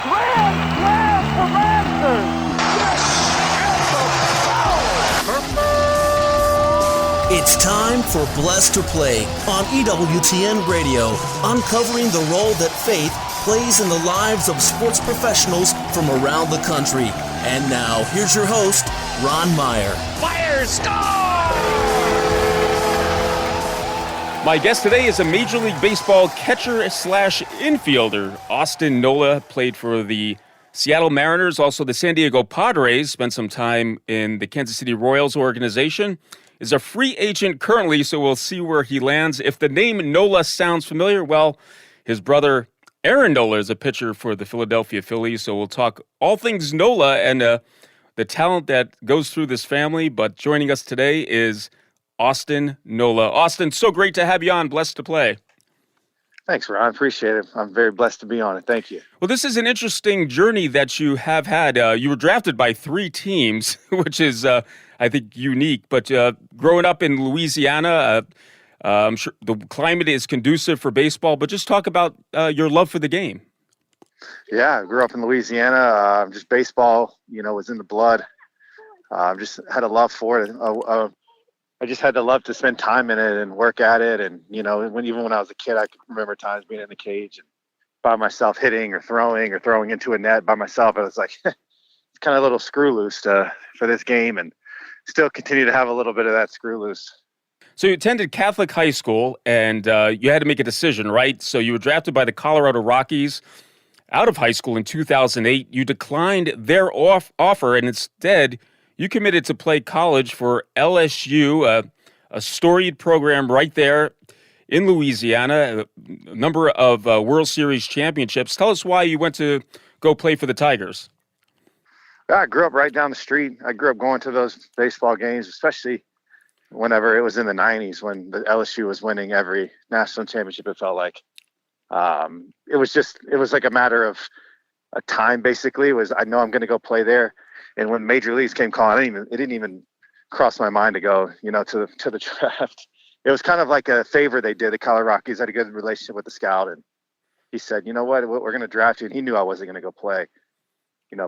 Grand slam for Masters! It's time for Blessed to Play on EWTN Radio, uncovering the role that faith plays in the lives of sports professionals from around the country. And now, here's your host, Ron Meyer. Fire, score! My guest today is a Major League Baseball catcher/infielder. Austin Nola played for the Seattle Mariners, also the San Diego Padres, spent some time in the Kansas City Royals organization, is a free agent currently, so we'll see where he lands. If the name Nola sounds familiar, well, his brother Aaron Nola is a pitcher for the Philadelphia Phillies, so we'll talk all things Nola and the talent that goes through this family. But joining us today is Austin Nola. Austin, so great to have you on Blessed to Play. Thanks, Ron. I appreciate it. I'm very blessed to be on it. Thank you. Well, this is an interesting journey that you have had. You were drafted by 3 teams, which is, I think, unique. But growing up in Louisiana, I'm sure the climate is conducive for baseball. But just talk about your love for the game. Yeah, I grew up in Louisiana. Just baseball, was in the blood. Just had a love for it. I just had the love to spend time in it and work at it. And, even when I was a kid, I could remember times being in the cage and by myself hitting or throwing into a net by myself. I was like, it's kind of a little screw loose for this game, and still continue to have a little bit of that screw loose. So you attended Catholic high school, and you had to make a decision, right? So you were drafted by the Colorado Rockies out of high school in 2008. You declined their offer, and instead you committed to play college for LSU, a storied program right there in Louisiana, a number of World Series championships. Tell us why you went to go play for the Tigers. I grew up right down the street. I grew up going to those baseball games, especially whenever it was in the 90s when the LSU was winning every national championship, it felt like. It was like a matter of a time, basically. I know I'm going to go play there. And when Major Leagues came calling, it didn't even cross my mind to go, to the draft. It was kind of like a favor they did. The Colorado Rockies had a good relationship with the scout, and he said, "You know what? We're going to draft you." And he knew I wasn't going to go play,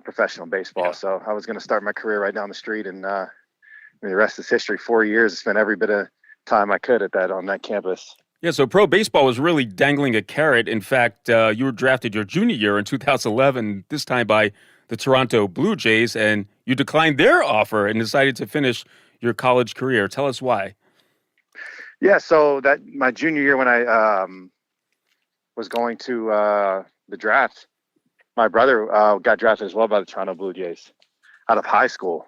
professional baseball. Yeah. So I was going to start my career right down the street, and the rest is history. 4 years, I spent every bit of time I could on that campus. Yeah, so pro baseball was really dangling a carrot. In fact, you were drafted your junior year in 2011, this time by the Toronto Blue Jays, and you declined their offer and decided to finish your college career. Tell us why. Yeah, so that my junior year when I was going to the draft, my brother got drafted as well by the Toronto Blue Jays out of high school.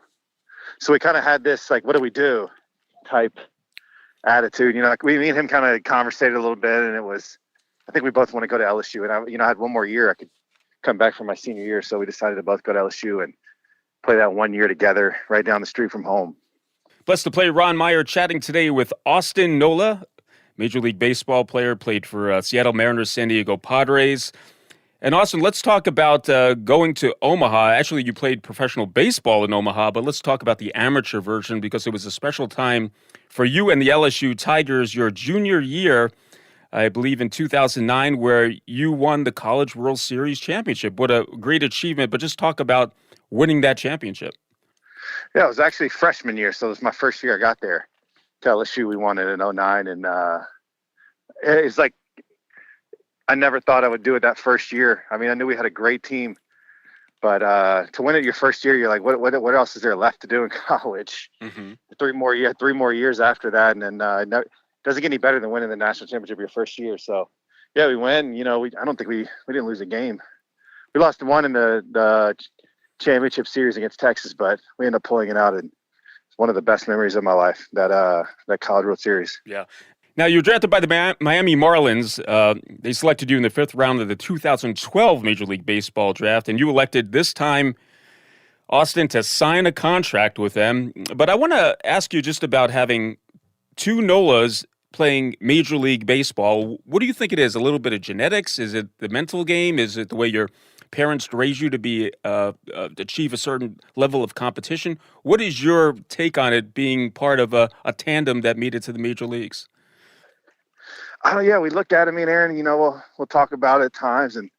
So we kind of had this, like, what do we do type attitude. Me and him kind of conversated a little bit, and I think we both want to go to LSU. And I had one more year. I could come back for my senior year, so we decided to both go to LSU and play that 1 year together right down the street from home. Blessed to Play, Ron Meyer chatting today with Austin Nola, Major League Baseball player, played for Seattle Mariners, San Diego Padres. And Austin, let's talk about going to Omaha. Actually, you played professional baseball in Omaha, but let's talk about the amateur version because it was a special time for you and the LSU Tigers your junior year, I believe in 2009, where you won the College World Series championship. What a great achievement, but just talk about winning that championship. Yeah, it was actually freshman year, so it was my first year I got there to LSU. We won it in 2009, and it's like I never thought I would do it that first year. I mean, I knew we had a great team, but to win it your first year, you're like, what else is there left to do in college? Mm-hmm. 3 more years after that, and then it doesn't get any better than winning the national championship your first year. So, yeah, we win. I don't think we didn't lose a game. We lost one in the championship series against Texas, but we ended up pulling it out, and it's one of the best memories of my life, that College World Series. Yeah. Now, you were drafted by the Miami Marlins. They selected you in the 5th round of the 2012 Major League Baseball draft, and you elected this time, Austin, to sign a contract with them. But I want to ask you just about having 2 Nolas playing Major League Baseball. What do you think it is? A little bit of genetics? Is it the mental game? Is it the way your parents raise you to be achieve a certain level of competition? What is your take on it being part of a tandem that made it to the major leagues? Oh, yeah, we looked at it, me and Aaron, we'll talk about it at times. And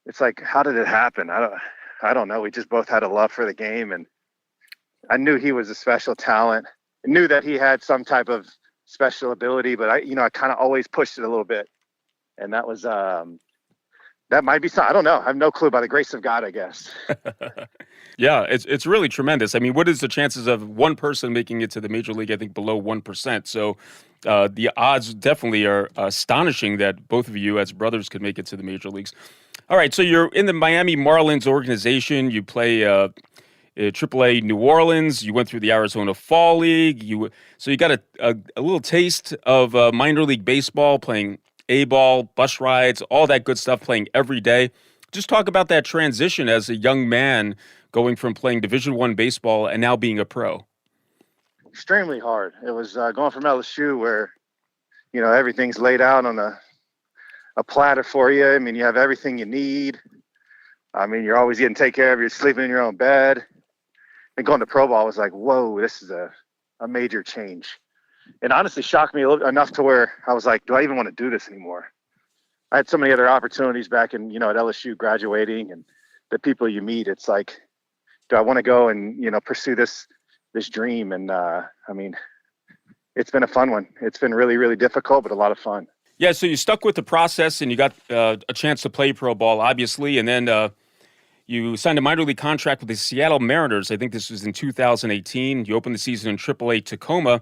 it's like, how did it happen? I don't know. We just both had a love for the game, and I knew he was a special talent. I knew that he had some type of special ability, but I kind of always pushed it a little bit. And that was, that might be something. I don't know. I have no clue. By the grace of God, I guess. Yeah, it's really tremendous. I mean, what is the chances of one person making it to the major league? I think below 1%. So the odds definitely are astonishing that both of you as brothers could make it to the major leagues. All right, so you're in the Miami Marlins organization. You play AAA New Orleans. You went through the Arizona Fall League. So you got a little taste of minor league baseball, playing A-ball, bus rides, all that good stuff, playing every day. Just talk about that transition as a young man going from playing Division I baseball and now being a pro. Extremely hard. It was going from LSU where, everything's laid out on a platter for you. I mean, you have everything you need. I mean, you're always getting taken care of. You're sleeping in your own bed. And going to pro ball was like, whoa, this is a major change. It honestly shocked me enough to where I was like, do I even want to do this anymore? I had so many other opportunities back in, at LSU graduating, and the people you meet, it's like, do I want to go and, pursue this dream? And I mean, it's been a fun one. It's been really, really difficult, but a lot of fun. Yeah, so you stuck with the process and you got a chance to play pro ball, obviously, and then you signed a minor league contract with the Seattle Mariners. I think this was in 2018. You opened the season in AAA Tacoma.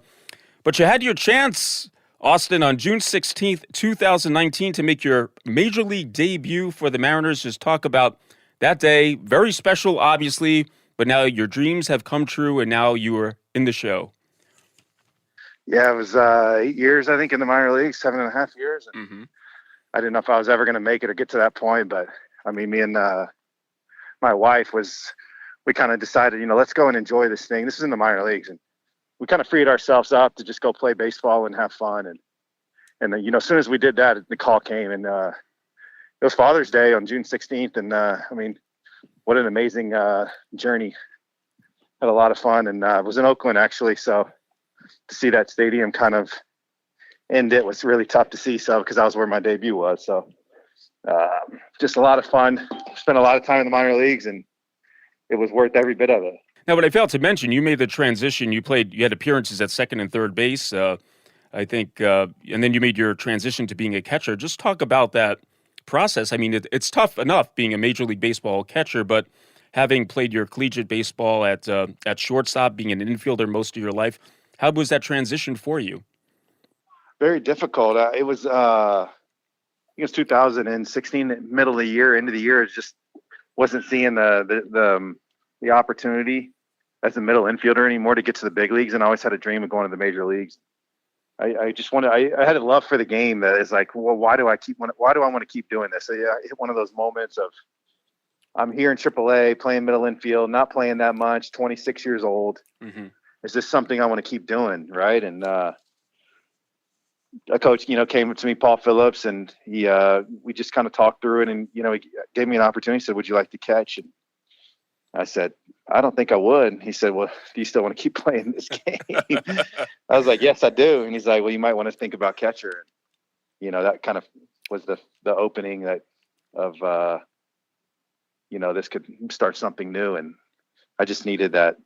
But you had your chance, Austin, on June 16th, 2019, to make your major league debut for the Mariners. Just talk about that day. Very special, obviously, but now your dreams have come true, and now you are in the show. Yeah, it was 8 years, I think, in the minor leagues, 7.5 years. And I didn't know if I was ever going to make it or get to that point. But, I mean, me and my wife we kind of decided, let's go and enjoy this thing. This is in the minor leagues. And we kind of freed ourselves up to just go play baseball and have fun. And then, as soon as we did that, the call came, and it was Father's Day on June 16th. And I mean, what an amazing journey. Had a lot of fun, and it was in Oakland, actually. So to see that stadium kind of end it was really tough to see. So, because that was where my debut was. So just a lot of fun. Spent a lot of time in the minor leagues, and it was worth every bit of it. Now, what I failed to mention, you made the transition. You had appearances at second and third base, I think, and then you made your transition to being a catcher. Just talk about that process. I mean, it's tough enough being a Major League Baseball catcher, but having played your collegiate baseball at shortstop, being an infielder most of your life, how was that transition for you? Very difficult. It was 2016, middle of the year, end of the year. It just wasn't seeing the opportunity as a middle infielder anymore to get to the big leagues, and I always had a dream of going to the major leagues. I just wanted. I had a love for the game that is like, well, why do I want to keep doing this? So, yeah, I hit one of those moments of I'm here in AAA playing middle infield, not playing that much, 26 years old. Mm-hmm. Is this something I want to keep doing, right? And a coach, came up to me, Paul Phillips, and we just kind of talked through it, and he gave me an opportunity. He said, "Would you like to catch?" And I said, "I don't think I would." He said, "Well, do you still want to keep playing this game?" I was like, "Yes, I do." And he's like, "Well, you might want to think about catcher." And, that kind of was the opening of this could start something new. And I just needed that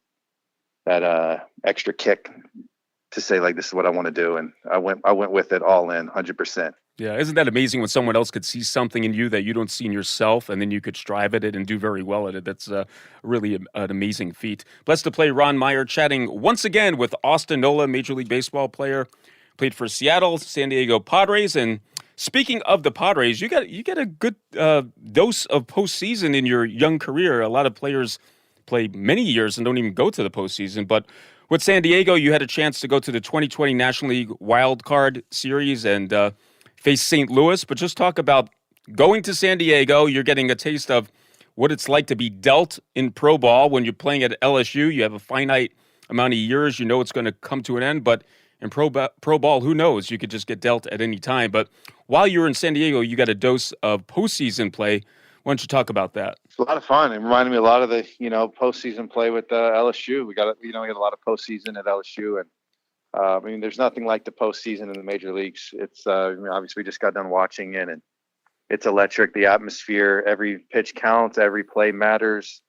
extra kick to say, like, this is what I want to do. And I went with it all in 100%. Yeah, isn't that amazing when someone else could see something in you that you don't see in yourself, and then you could strive at it and do very well at it? That's really an amazing feat. Blessed to play Ron Meyer, chatting once again with Austin Nola, Major League Baseball player, played for Seattle, San Diego Padres. And speaking of the Padres, you get a good dose of postseason in your young career. A lot of players play many years and don't even go to the postseason, but with San Diego, you had a chance to go to the 2020 National League Wild Card Series and face St. Louis. But just talk about going to San Diego. You're getting a taste of what it's like to be dealt in pro ball. When you're playing at LSU, you have a finite amount of years. You know it's going to come to an end. But in pro ball, who knows? You could just get dealt at any time. But while you were in San Diego, you got a dose of postseason play. Why don't you talk about that? It's a lot of fun. It reminded me a lot of the, postseason play with LSU. We got a lot of postseason at LSU, and there's nothing like the postseason in the major leagues. It's obviously we just got done watching it, and it's electric. The atmosphere, every pitch counts, every play matters.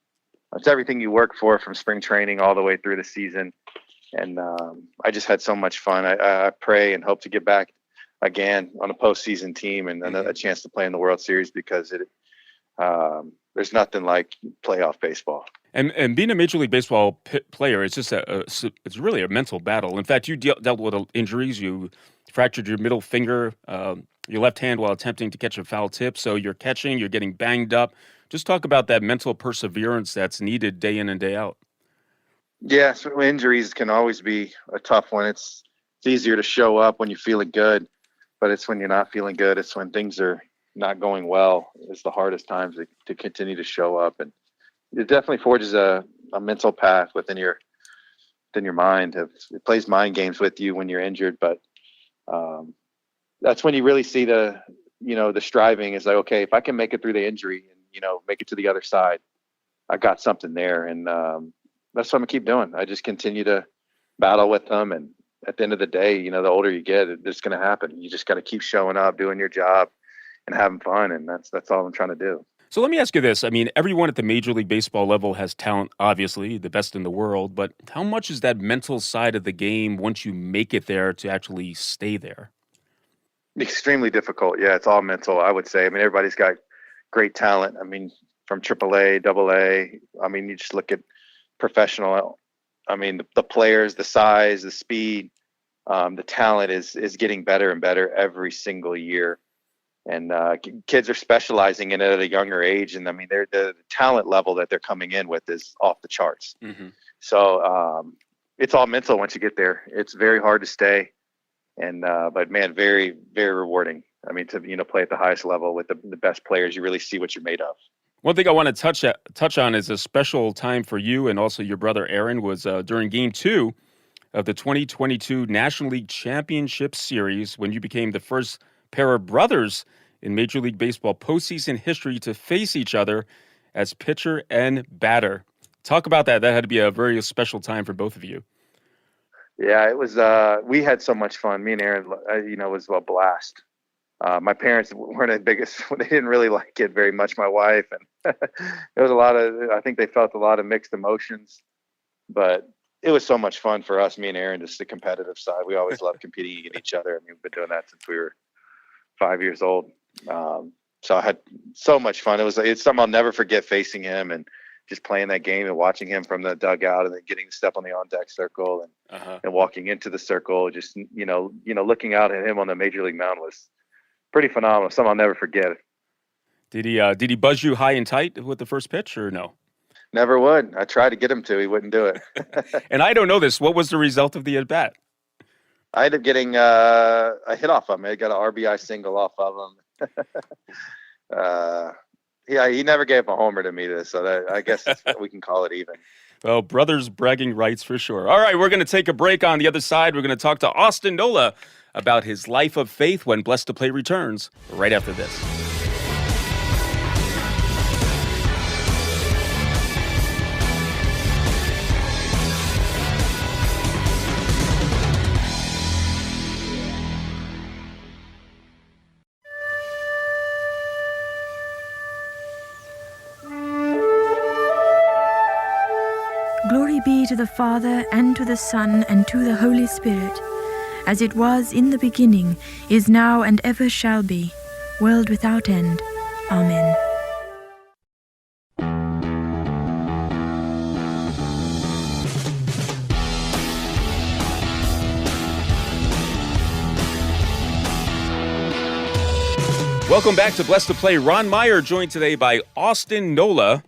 It's everything you work for from spring training all the way through the season. And I just had so much fun. I pray and hope to get back again on a postseason team and a chance to play in the World Series, because there's nothing like playoff baseball. And being a Major League Baseball player, it's just it's really a mental battle. In fact, you dealt with injuries. You fractured your middle finger, your left hand while attempting to catch a foul tip. So you're catching, you're getting banged up. Just talk about that mental perseverance that's needed day in and day out. Yeah, so injuries can always be a tough one. It's easier to show up when you're feeling good, but it's when you're not feeling good. It's when things are not going well. It's the hardest times to continue to show up. And it definitely forges a mental path within your mind. It plays mind games with you when you're injured, but that's when you really see the striving is like, okay, if I can make it through the injury and, make it to the other side, I got something there. And that's what I'm gonna keep doing. I just continue to battle with them. And at the end of the day, the older you get, it's going to happen. You just got to keep showing up, doing your job and having fun. And that's all I'm trying to do. So let me ask you this. I mean, everyone at the Major League Baseball level has talent, obviously, the best in the world. But how much is that mental side of the game once you make it there to actually stay there? Extremely difficult. Yeah, it's all mental, I would say. I mean, everybody's got great talent. I mean, from AAA, AA. I mean, you just look at professional. I mean, the players, the size, the speed, the talent is getting better and better every single year. And kids are specializing in it at a younger age. And I mean, the talent level that they're coming in with is off the charts. Mm-hmm. So it's all mental once you get there. It's very hard to stay. And but man, very, very rewarding. I mean, to play at the highest level with the best players, you really see what you're made of. One thing I want to touch on is a special time for you and also your brother Aaron was during Game 2 of the 2022 National League Championship Series, when you became the first pair of brothers in Major League Baseball postseason history to face each other as pitcher and batter. Talk about that. That had to be a very special time for both of you. Yeah, it was. We had so much fun. Me and Aaron, it was a blast. My parents weren't the biggest. They didn't really like it very much. My wife, and it was a lot of. I think they felt a lot of mixed emotions, but it was so much fun for us. Me and Aaron, just the competitive side. We always loved competing against each other. I mean, we've been doing that since we were 5 years old. So I had so much fun. It's something I'll never forget, facing him and just playing that game and watching him from the dugout and then getting to step on the on-deck circle and walking into the circle. Just looking out at him on the Major League mound was pretty phenomenal. Something I'll never forget. Did he buzz you high and tight with the first pitch or no? Never would. I tried to get him to. He wouldn't do it. And I don't know this. What was the result of the at-bat? I ended up getting a hit off of him. I got an RBI single off of him. Yeah, he never gave a homer to me, so I guess we can call it even. Well, brothers bragging rights for sure. All right, we're going to take a break. On the other side, we're going to talk to Austin Nola about his life of faith when Blessed to Play returns right after this. Glory be to the Father, and to the Son, and to the Holy Spirit, as it was in the beginning, is now, and ever shall be, world without end. Amen. Welcome back to Blessed to Play. Ron Meyer joined today by Austin Nola,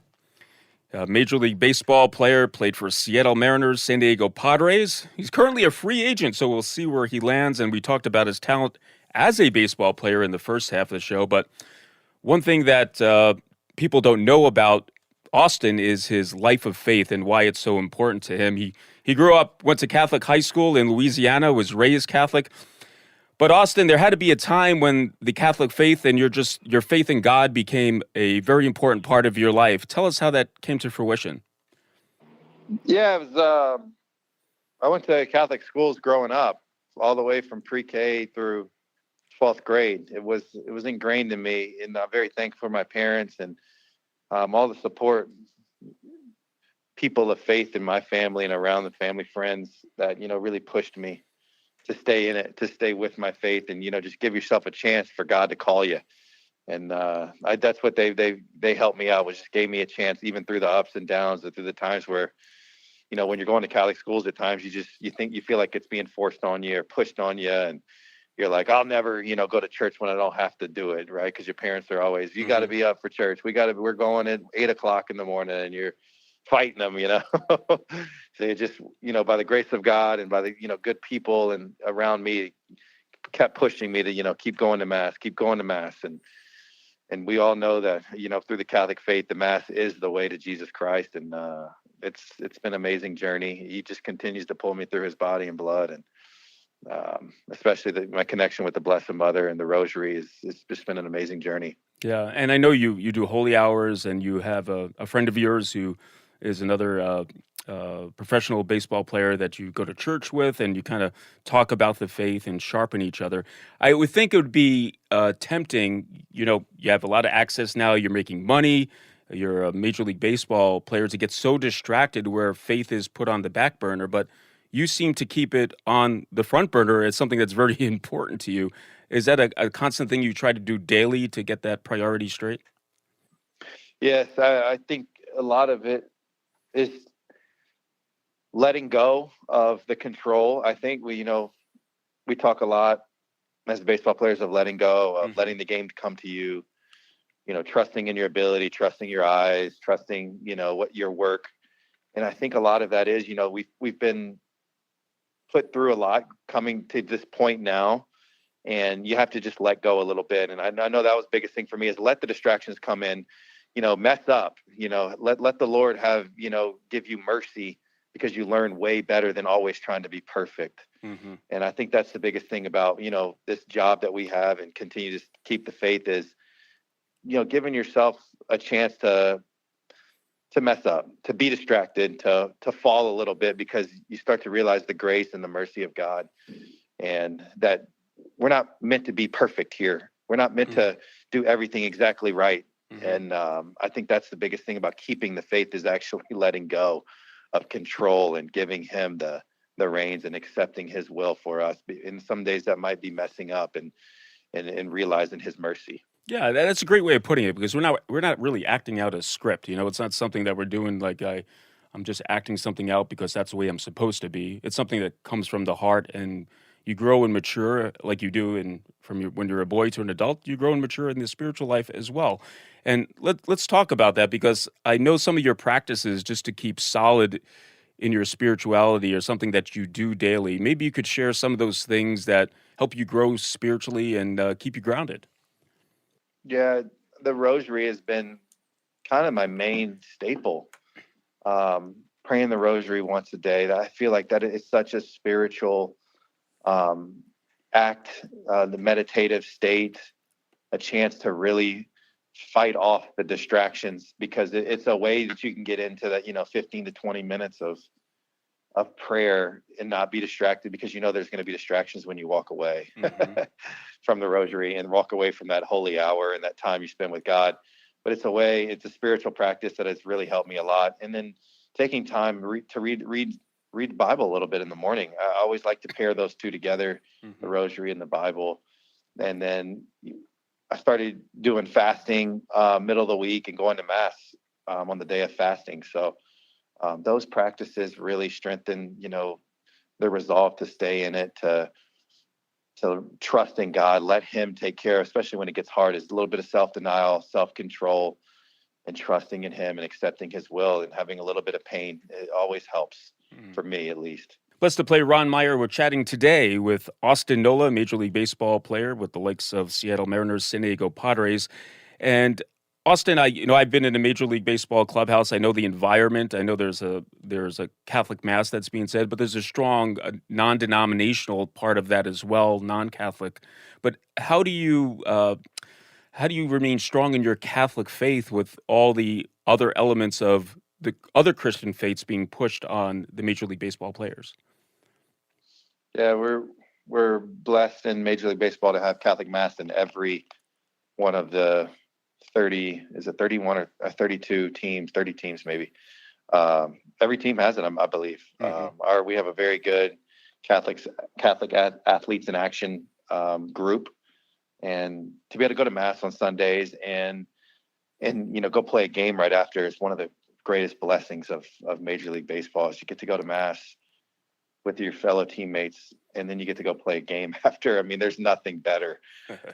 a Major League Baseball player, played for Seattle Mariners, San Diego Padres. He's currently a free agent, so we'll see where he lands. And we talked about his talent as a baseball player in the first half of the show. But one thing that people don't know about Austin is his life of faith and why it's so important to him. He grew up, went to Catholic high school in Louisiana, was raised Catholic. But Austin, there had to be a time when the Catholic faith and your faith in God became a very important part of your life. Tell us how that came to fruition. Yeah, it was. I went to Catholic schools growing up, all the way from pre-K through 12th grade. It was ingrained in me, and I'm very thankful for my parents and all the support, people of faith in my family and around the family, friends that, really pushed me to stay in it, to stay with my faith, and, just give yourself a chance for God to call you. And that's what they helped me out, was just gave me a chance, even through the ups and downs, and through the times where, when you're going to Catholic schools, at times you feel like it's being forced on you or pushed on you, and you're like, I'll never, go to church when I don't have to do it, right? Because your parents are always, you got to be up for church. We're going at 8:00 in the morning, and you're fighting them, So you just, by the grace of God and by the, good people and around me, kept pushing me to, keep going to mass. And we all know that, through the Catholic faith, the mass is the way to Jesus Christ. And it's been an amazing journey. He just continues to pull me through his body and blood. And especially my connection with the Blessed Mother and the Rosary it's just been an amazing journey. Yeah, and I know you do holy hours, and you have a friend of yours who is another professional baseball player that you go to church with, and you kind of talk about the faith and sharpen each other. I would think it would be tempting. You have a lot of access now. You're making money. You're a Major League Baseball player, to get so distracted where faith is put on the back burner, but you seem to keep it on the front burner as something that's very important to you. Is that a constant thing you try to do daily to get that priority straight? Yes, I think a lot of it is letting go of the control. I think we talk a lot as baseball players of letting go, of letting the game come to you, trusting in your ability, trusting your eyes, trusting, what your work. And I think a lot of that is, we've been put through a lot coming to this point now, and you have to just let go a little bit. And I know that was the biggest thing for me, is let the distractions come in, mess up, let the Lord have, give you mercy, because you learn way better than always trying to be perfect. Mm-hmm. And I think that's the biggest thing about, this job that we have and continue to keep the faith is, giving yourself a chance to mess up, to be distracted, to fall a little bit, because you start to realize the grace and the mercy of God, and that we're not meant to be perfect here. We're not meant to do everything exactly right. Mm-hmm. And I think that's the biggest thing about keeping the faith, is actually letting go of control and giving him the reins and accepting his will for us. In some days that might be messing up, and realizing his mercy. Yeah, that's a great way of putting it, because we're not really acting out a script. It's not something that we're doing like I'm just acting something out because that's the way I'm supposed to be. It's something that comes from the heart, and you grow and mature like you do when you're a boy to an adult. You grow and mature in the spiritual life as well. And let's talk about that, because I know some of your practices just to keep solid in your spirituality are something that you do daily. Maybe you could share some of those things that help you grow spiritually and keep you grounded. Yeah, the Rosary has been kind of my main staple. Praying the Rosary once a day. I feel like that is such a spiritual act, the meditative state, a chance to really fight off the distractions, because it's a way that you can get into that, 15 to 20 minutes of prayer and not be distracted, because there's going to be distractions when you walk away from the Rosary and walk away from that holy hour and that time you spend with God. But it's a spiritual practice that has really helped me a lot. And then taking time to read the Bible a little bit in the morning. I always like to pair those two together, the Rosary and the Bible. And then I started doing fasting middle of the week and going to mass on the day of fasting. So those practices really strengthen, the resolve to stay in it, to trust in God, let him take care, especially when it gets hard, is a little bit of self-denial, self-control, and trusting in him and accepting his will, and having a little bit of pain. It always helps, for me at least. Blessed to play Ron Meyer. We're chatting today with Austin Nola, Major League Baseball player with the likes of Seattle Mariners, San Diego Padres. And Austin, I've been in a Major League Baseball clubhouse. I know the environment. I know there's a Catholic mass that's being said, but there's a strong non-denominational part of that as well, non-Catholic. But how do you remain strong in your Catholic faith with all the other elements of the other Christian faiths being pushed on the Major League Baseball players? Yeah, we're blessed in Major League Baseball to have Catholic Mass in every one of the 31 or 32 teams, 30 teams maybe. Every team has it, I believe. We have a very good Catholic athletes in action group, and to be able to go to Mass on Sundays and go play a game right after is one of the greatest blessings of Major League Baseball. Is you get to go to Mass with your fellow teammates, and then you get to go play a game after. I mean, there's nothing better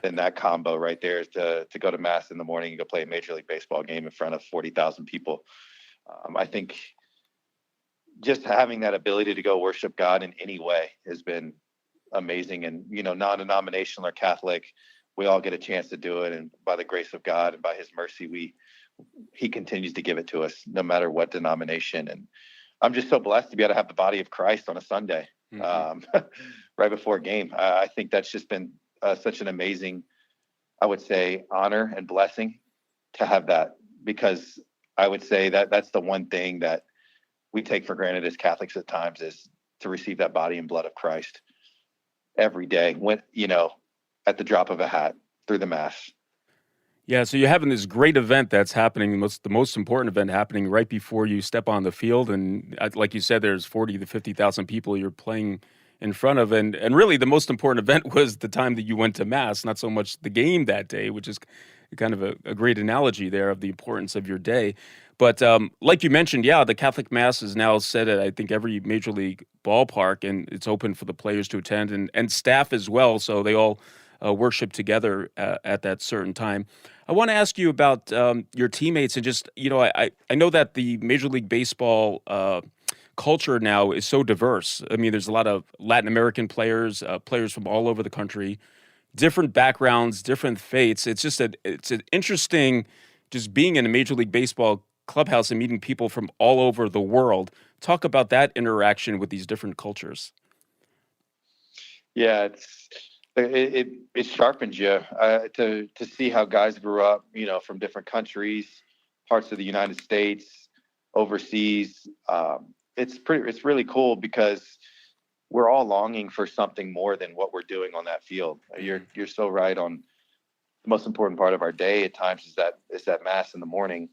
than that combo right there, is to go to Mass in the morning and go play a Major League Baseball game in front of 40,000 people. I think just having that ability to go worship God in any way has been amazing. And, non-denominational or Catholic, we all get a chance to do it. And by the grace of God and by his mercy, he continues to give it to us no matter what denomination. And I'm just so blessed to be able to have the body of Christ on a Sunday, right before a game. I think that's just been such an amazing, I would say, honor and blessing to have that, because I would say that that's the one thing that we take for granted as Catholics at times, is to receive that body and blood of Christ every day, when, at the drop of a hat through the Mass. Yeah, so you're having this great event that's happening, the most important event happening right before you step on the field. And like you said, there's 40 to 50,000 people you're playing in front of. And really the most important event was the time that you went to Mass, not so much the game that day, which is kind of a great analogy there of the importance of your day. But like you mentioned, the Catholic Mass is now set at, I think, every Major League ballpark, and it's open for the players to attend and staff as well. So they all worship together at that certain time. I want to ask you about your teammates, and just, I know that the Major League Baseball culture now is so diverse. I mean, there's a lot of Latin American players, players from all over the country, different backgrounds, different faiths. It's an interesting, just being in a Major League Baseball clubhouse and meeting people from all over the world. Talk about that interaction with these different cultures. Yeah, it sharpens you to see how guys grew up, from different countries, parts of the United States, overseas. It's really cool, because we're all longing for something more than what we're doing on that field. You're so right on. The most important part of our day at times is that Mass in the morning,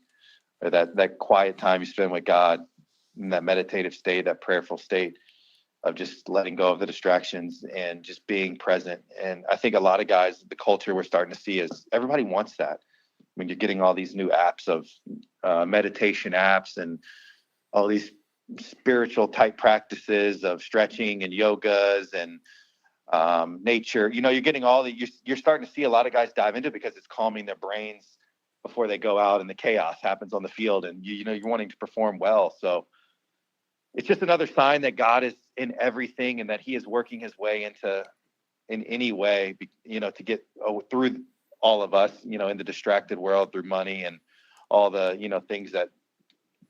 or that quiet time you spend with God, in that meditative state, that prayerful state of just letting go of the distractions and just being present. And I think a lot of guys, the culture we're starting to see is everybody wants that. I mean, you're getting all these new apps of meditation apps and all these spiritual type practices of stretching and yogas and nature. You're getting you're starting to see a lot of guys dive into it, because it's calming their brains before they go out and the chaos happens on the field, and you're wanting to perform well. So it's just another sign that God is in everything, and that he is working his way in any way, to get through all of us, in the distracted world, through money and all the, things that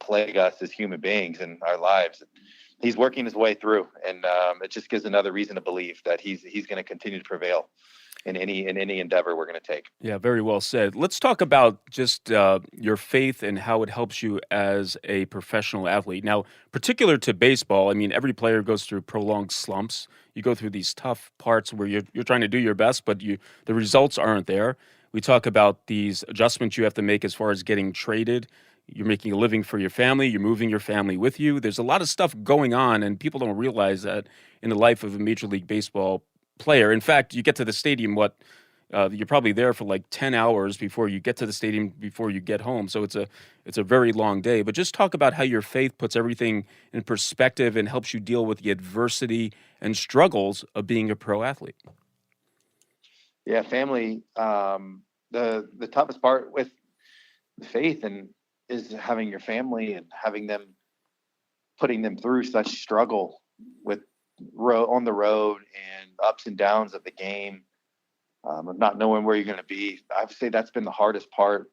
plague us as human beings in our lives. He's working his way through, and it just gives another reason to believe that he's going to continue to prevail in any endeavor we're going to take. Yeah, very well said. Let's talk about just your faith and how it helps you as a professional athlete. Now, particular to baseball, I mean, every player goes through prolonged slumps. You go through these tough parts where you're trying to do your best, but the results aren't there. We talk about these adjustments you have to make as far as getting traded. You're making a living for your family. You're moving your family with you. There's a lot of stuff going on, and people don't realize that in the life of a Major League Baseball player. In fact, you get to the stadium, you're probably there for like 10 hours before you get to the stadium, before you get home. So it's a very long day. But just talk about how your faith puts everything in perspective and helps you deal with the adversity and struggles of being a pro athlete. Yeah, family. The toughest part with faith is having your family and putting them through such struggle on the road and ups and downs of the game, of not knowing where you're going to be. I would say that's been the hardest part,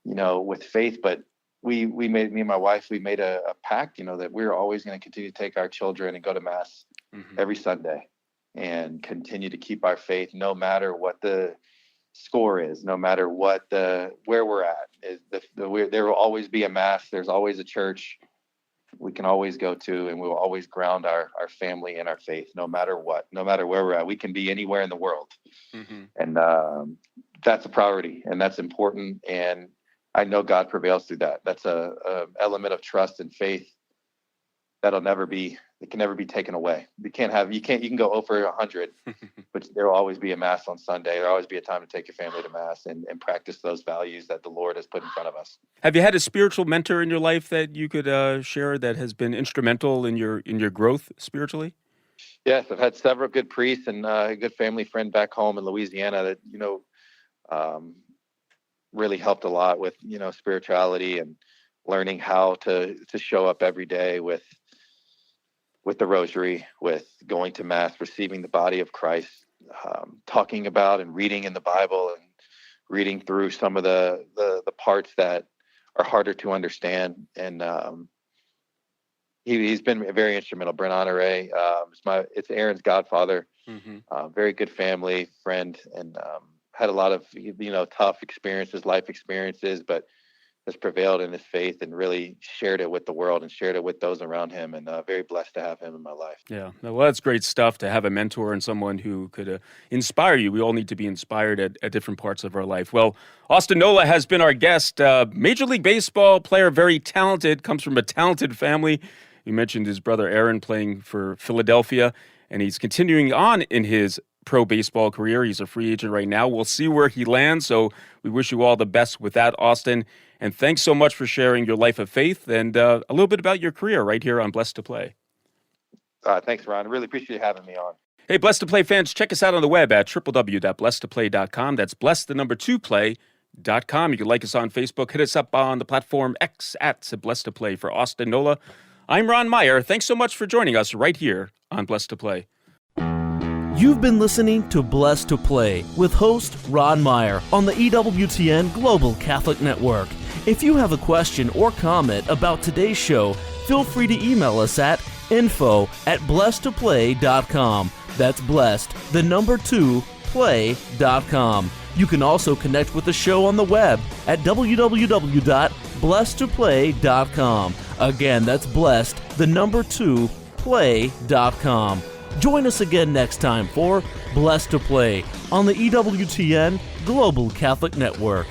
with faith. But me and my wife, we made a pact, that we're always going to continue to take our children and go to Mass every Sunday, and continue to keep our faith, no matter what the score is, no matter where we're at. There will always be a Mass. There's always a church. we can always go to, and we will always ground our family in our faith, no matter what, no matter where we're at. We can be anywhere in the world. Mm-hmm. And that's a priority, and that's important. And I know God prevails through that. That's a element of trust and faith it can never be taken away. You can go over 100, but there will always be a mass on Sunday. There'll always be a time to take your family to mass and practice those values that the Lord has put in front of us. Have you had a spiritual mentor in your life that you could share that has been instrumental in your growth spiritually? Yes, I've had several good priests and a good family friend back home in Louisiana that, really helped a lot with, spirituality and learning how to show up every day with the rosary, with going to mass, receiving the body of Christ, talking about and reading in the Bible and reading through some of the parts that are harder to understand. And he's been very instrumental. Brent Honore, it's Aaron's godfather, very good family friend, and had a lot of tough experiences, life experiences, but has prevailed in his faith and really shared it with the world and shared it with those around him, and very blessed to have him in my life. Yeah, well, that's great stuff to have a mentor and someone who could inspire you. We all need to be inspired at different parts of our life. Well, Austin Nola has been our guest. Major League Baseball player, very talented, comes from a talented family. You mentioned his brother Aaron playing for Philadelphia, and he's continuing on in his pro baseball career. He's a free agent right now. We'll see where he lands, so we wish you all the best with that, Austin. And thanks so much for sharing your life of faith and a little bit about your career right here on Blessed to Play. Thanks, Ron. I really appreciate having me on. Hey, Blessed to Play fans, check us out on the web at www.blessedtoplay.com. That's blessed2play.com. You can like us on Facebook. Hit us up on the platform X at Blessed to Play. For Austin Nola, I'm Ron Meyer. Thanks so much for joining us right here on Blessed to Play. You've been listening to Blessed to Play with host Ron Meyer on the EWTN Global Catholic Network. If you have a question or comment about today's show, feel free to email us at info@blessedtoplay.com. That's blessed, 2, play.com. You can also connect with the show on the web at www.blessedtoplay.com. Again, that's blessed, 2, play.com. Join us again next time for Blessed to Play on the EWTN Global Catholic Network.